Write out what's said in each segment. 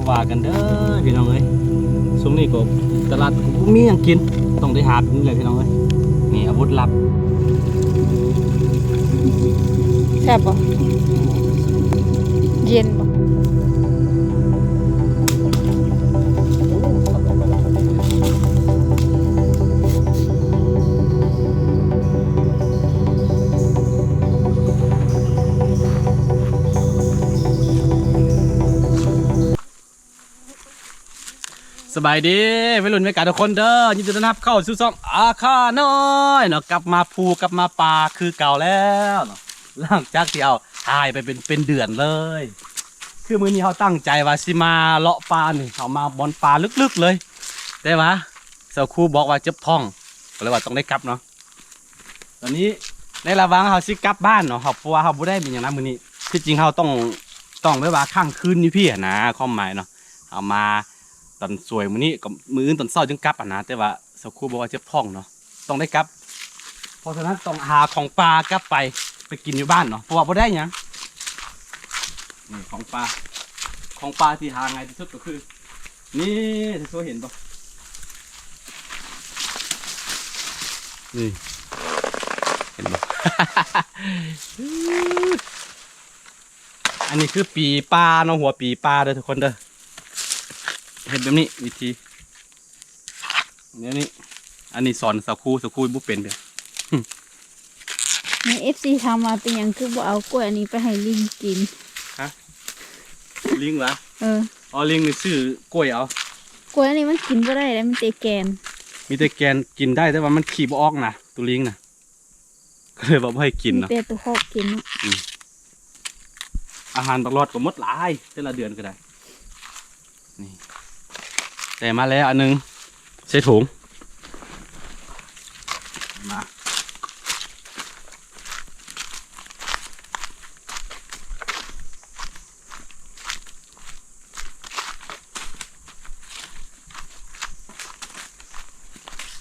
ว่ากันเด้อพี่น้องเอ้ยซุ้มนี่ก็ตลาดมีอย่างกินต้องได้หาแบบนี้เลยพี่น้องเอ้ยนี่อาวุธลับแซ่บบ่เย็นบ่สบายดีวัยรุ่นวัยกาทุกคนเด้อยินดีต้อนรับเข้าสู่ช่องอาคาน้อยเนาะกลับมาภูกลับมาป่าคือเก่าแล้วเนาะหลังจากที่เอาหายไปเป็นเดือนเลย คือมื้อนี้เขาตั้งใจว่าสิมาเลาะปลานี่เขามาบอนปลาลึกๆเลยแต่ว่าเสาครูบอกว่าเจ็บท้องก็เลยว่าต้องได้กลับเนาะตอนนี้ในระหว่างเขาสิกลับบ้านเนาะเขาเพราะว่าเขาบ่ได้มีอย่างนั้นมื้อนี้ที่จริงเขาต้องไว้ว่าข้างคืนนี่พี่นะความหมายเนาะเอามาตอนสวยมื้อนี้กับมื้ออื่นตอนเช้าจึงกลับนะแต่ว่าเสาครูบอกว่าเจ็บท้องเนาะต้องได้กลับเพราะฉะนั้นต้องหาของปลากลับไปกินอยู่บ้านเนาะเพราะว่าบ่ได้หยังนี่ของปลาที่หาง่ายที่สุดก็คือนี่ที่โซเห็นปะนี่เห็นปะ อันนี้คือปีปลาเนาะหัวปีปลาเด้อทุกคนเด้อเห็นแบบนี้วิธีนี่อันนี้สอนสาวครูบุเป็นเด้อ ใน FC ถามมาเป็นหยังคือบ่เอากล้วยอันนี้ไปให้ลิงกิน ลิงวะ อ๋อลิงนี่ซื้อกล้วยเอา กล้วยอันนี้มันกินบ่ได้แล้วมันเตะแกน มีแต่แกนกินได้แต่ว่ามันขี่บ่ออกนะตัวลิงนะก็เลยบอกว่าให้กิน มี เนาะ แต่ตัวคอกกินเนาะ อาหารตลอดก็หมดหลายแต่ละเดือนก็ได้นี่แต่มาแล้วอันนึงใส่ถุงมา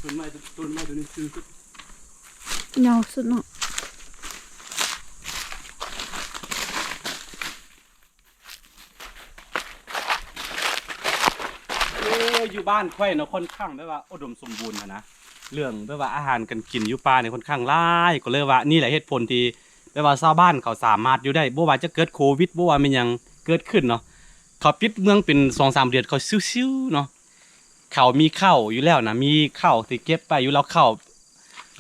ต้นไม้ตัวนี้ซื้อ ยาวสุดเนาะ อยู่บ้านค่อยเนาะค่อนข้างแบบว่าอุดมสมบูรณ์นะเรื่องแบบว่าอาหารกันกินอยู่ป่าเนี่ยค่อนข้างหลายก็เลยว่านี่แหละเหตุผลที่แบบว่าชาวบ้านเขาสามารถอยู่ได้บ่ว่าจะเกิดโควิดบ่ว่ามันยังเกิดขึ้นเนาะเขาปิดเมืองเป็น 2-3 เดือนเขาซิ่วๆเนาะเขามีข้าวอยู่แล้วนะมีข้าวที่เก็บไปอยู่แล้วข้าว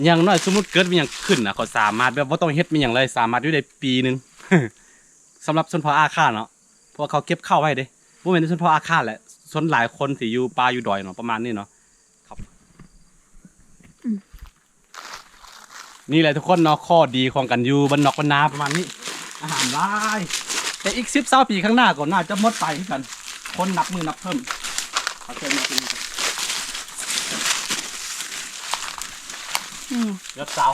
อย่างน้อยสมมุติเกิดมันยังขึ้นนะเขาสามารถแบบว่าต้องเฮ็ดมันอย่างไรสามารถอยู่ได้ปีนึง สำหรับชนเผ่าอาคาเนาะเพราะเขาเก็บข้าวไว้เด้บ่แม่นชนเผ่าอาคาแหละส่วนหลายคนที่อยู่ป่าอยู่ดอยเนาะประมาณนี้เนาะครับนี่แหละทุกคนเนาะข้อดีของกันอยู่บนนอกบนนาประมาณนี้อาหารได้แต่อีก10-20 ปีข้างหน้าก็น่าจะหมดไปเหมือนกันคนนับมือนับเพิ่มเขาเชิญมาเป็น นี่ เลือดสาว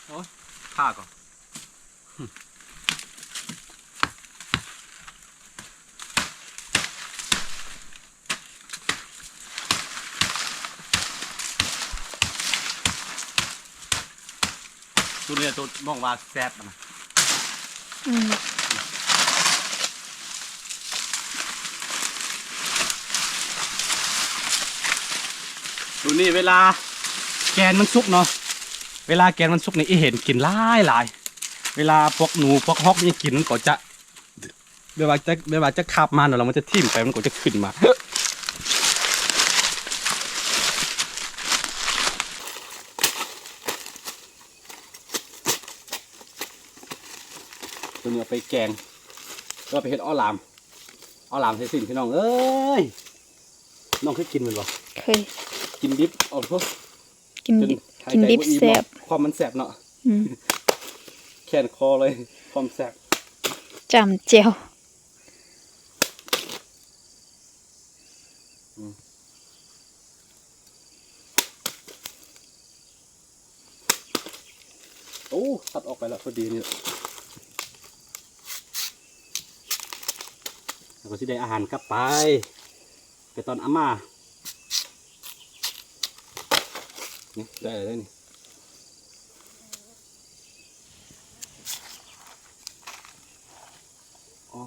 โอ้ยฆ่าก่อนตัวนี้ตัวมองว่าแซ่บนะ ดูนี่เวลาแกนมันสุกเนาะเวลาแกนมันสุกนี่เห็นกินหลายเวลาพวกหนูพวกฮอกนี่กินมันก็จะเวลาจะขับมาเนาะเรามันจะทิ่มไปมันก็จะขึ้นมาตัวนี้เอาไปแกงก็ไปเฮ็ดอ้อหลามใส่สิ่งพี่น้องเอ้ยน้องเคยกินมันบ่ เคย กินดิบเอาพวก กินดิบแซ่บ ความมันแสบเนาะแขนคอเลยความแสบ จำเจียว โอ้ตัดออกไปแล้วพอดีนี่ แล้วก็สิได้อาหารกลับไปตอนอาม่านี่ได้เลยนี่อ๋อ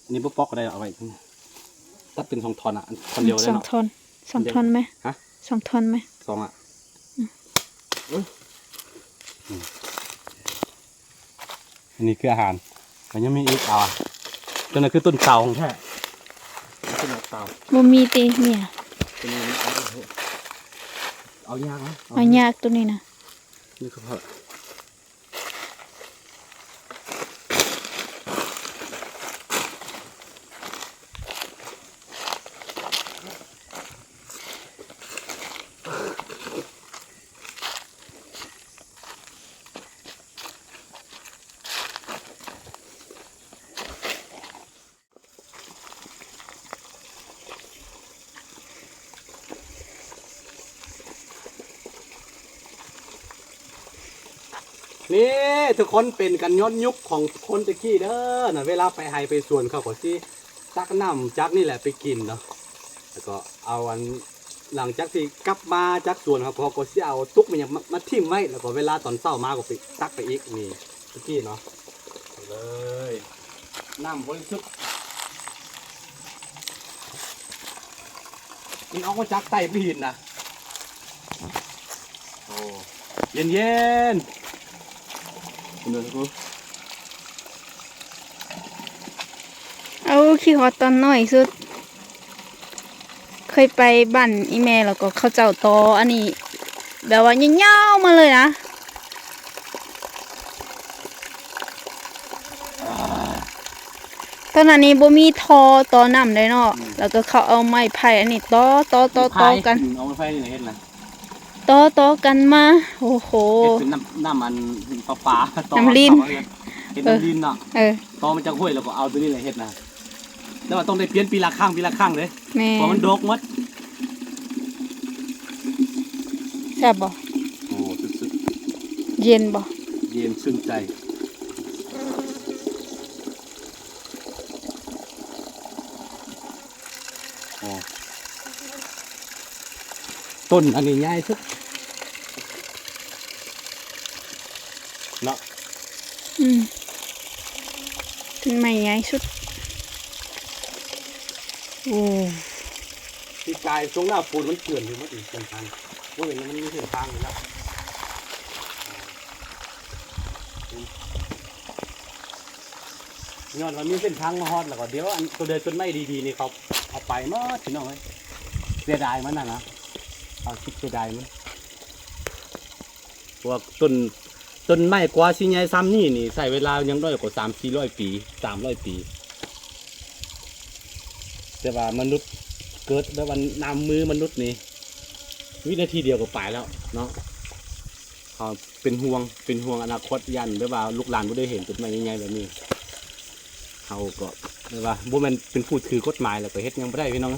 อันนี้พวกปอกก็ได้เอาไว้ตัดเป็น2 ท่อนอ่ะท่อนเดียวได้ สอง เนาะ ท่อน2 ท่อนไหม ฮะ 2 ท่อนไหม 2อ่ะอันนี้คืออาหารมันยังมีอีกตัวนั้นคือต้นเสาของแท้ต้นเสา บ่มีติเนี่ย ตัวนี้เอายากไหม เอายากตัวนี้นะ นี่คือพอนี่ทุกคนเป็นกันย้อนยุคของคนตะกี้เด้อนะเวลาไปไฮไปสวนเขาก็สิตักน้ำจากนี่แหละไปกินเนาะแล้วก็เอาหลังจากที่กลับมาจากสวนเขาก็สิเอาตุกมันยังมาทิ่มไว้แล้วก็เวลาตอนเช้ามาก็ไปตักไปอีกนี่ตะกี้เนาะเลยน้ำบริสุทธิ์นี่เอามาจากใต้ไปหินนะโอ้เย็นเดินกู เอาขี้ฮอตตอนน้อยสุด เคยไปบ้านอีแม่แล้วก็เขาเจ้าตออันนี้แบบว่ายาวๆมาเลยนะตอนนั้นนี้บ่มีทอตอน้ำได้เนาะแล้วก็เขาเอาไม้ไผ่อันนี้ตอกัน เอาไฟนี่เห็นนะ ตอกันมาโอ้โห เห็นเป็นน้ำมันปลาต่อ น้ำลิ้น เห็นน้ำลิ้นเนาะ เออ ต่อมันจะห้วยแล้วก็เอาตัวนี้เลยเห็ดนะแต่ว่าต้องได้เปลี่ยนปีละครั้งเลย แม่ เพราะมันโดกหมด แซ่บบ่ โอ้สุด เย็นบ่ ๆเย็นชื่นใจโอ้ต้นอันนี้ใหญ่สุดเนาะ ถึงใหม่ใหญ่สุดโอ้ ที่กายตรงหน้าปูนมันเกลื่อนอยู่มันอีกเส้นทางว่าเห็นมันมีเส้นทางอยู่แล้วย้อนว่ามีเส้นทางมาฮอดแล้วก็เดี๋ยวอันตัวเดินต้นไม้ดีๆนี่เขาเอาไปหมดพี่น้องเอ้ยเสียดายมันนะเอาคิดเสียดายมันพวกต้นไม้กว่าสิใหญ่ซ้ำนี่ใส่เวลายังน้อยกว่า300-400 ปี300 ปีแต่ว่ามนุษย์เกิดแบบว่านำมือมนุษย์นี่วินาทีเดียวก็ไปแล้วเนาะเขาเป็นห่วงอนาคตยันแบบว่าลูกหลานไม่ได้เห็นต้นไม้ใหญ่ๆแบบนี้เขาก็แบบว่าบ่แม่นเป็นผู้ถือกฎหมายแล้วก็เฮ็ดหยังบ่ได้พี่น้องเน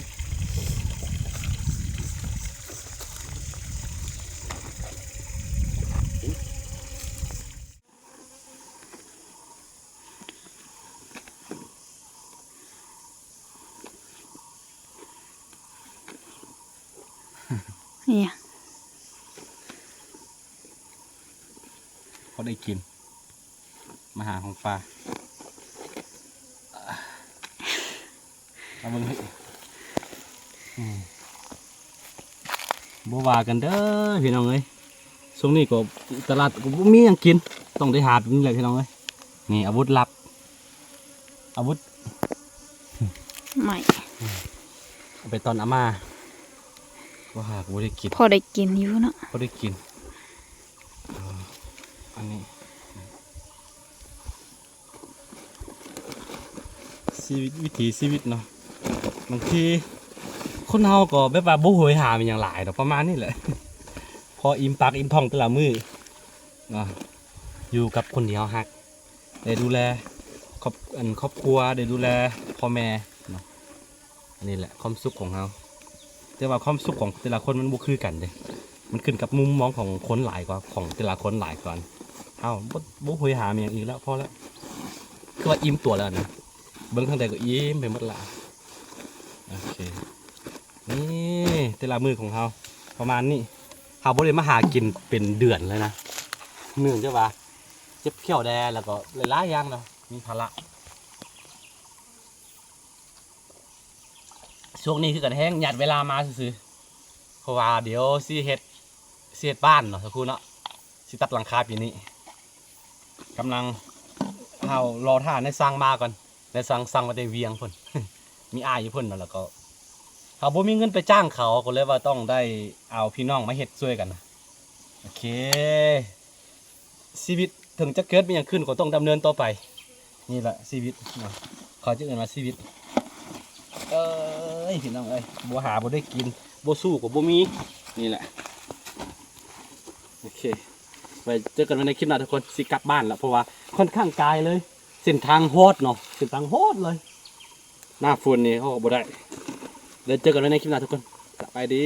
ี่ย เขาได้กินมาหาของปลาเอาเบิ่งให้บ่ว่ากันเด้อพี่น้องเอ้ยช่วงนี้ก็ตลาดก็บ่มีหยังกินต้องได้หาแบบนี้แหละพี่น้องเอ้ยนี่อาวุธลับอาวุธ ใหม่ เอาไปตอนอาม่าว่าหากบ่ได้กิน พอได้กินอยู่เนาะ บ่ได้กินอันนี้ชีวิตวิถีชีวิตเนาะบางทีคนเฮาก็แบบว่าบ่โหยหามันอย่างหลายดอกประมาณนี้แหละ พออิ่มปากอิ่มท้องแต่ละมื้อเนาะอยู่กับคนที่เฮาฮักได้ดูแลครอบครัวได้ดูแลพ่อแม่เนาะอันนี้แหละความสุขของเฮาแต่ว่าความสุขของแต่ละคนมันบ่คือกันเด้ มันขึ้นกับมุมมองของคนหลายกว่าของแต่ละคนหลายก่อนบ่หวยหาอย่างอีกแล้วพอแล้วคือว่าอิ่มตัวแล้วนะเบิ้งทางใดก็อิ่มไปหมดละโอเคนี่แต่ละมือของเขาประมาณนี้เขาบ่ได้มาหากินเป็นเดือนเลยนะเนื่องจากว่าเจ็บเขี้ยวแดงแล้วก็หลายๆอย่างเนาะมีภาระช่วงนี้คือกันแห้งหยัดเวลามาซื้อเพราะว่าเดี๋ยวสิเฮ็ดบ้านเนาะสักครู่เนาะสิตัดหลังคาปีนี้กำลังเอารอท่าในสร้างมาก่อนในสร้างมาได้เวียงพ่น มีอ้ายอยู่พ่นเนาะแล้วก็เขาบ่มีเงินไปจ้างเขาก็เลยว่าต้องได้เอาพี่น้องมาเฮ็ดช่วยกันนะโอเคชีวิตถึงจะเกิดมีอย่างขึ้นก็ต้องดำเนินต่อไปนี่แหละชีวิตเนาะเขาจะเอิ้นว่าชีวิตพี่น้องบ่หาบ่ได้กินบ่สู้ก็บ่มีนี่แหละโอเคไปเจอกันในคลิปหน้าทุกคนสิกลับบ้านแล้วเพราะว่าค่อนข้างไกลเลยเส้นทางโหดเนาะเส้นทางโหดเลยหน้าฝนนี่เขาก็บ่ได้เดี๋ยวเจอกันในคลิปหน้าทุกคนสบายดี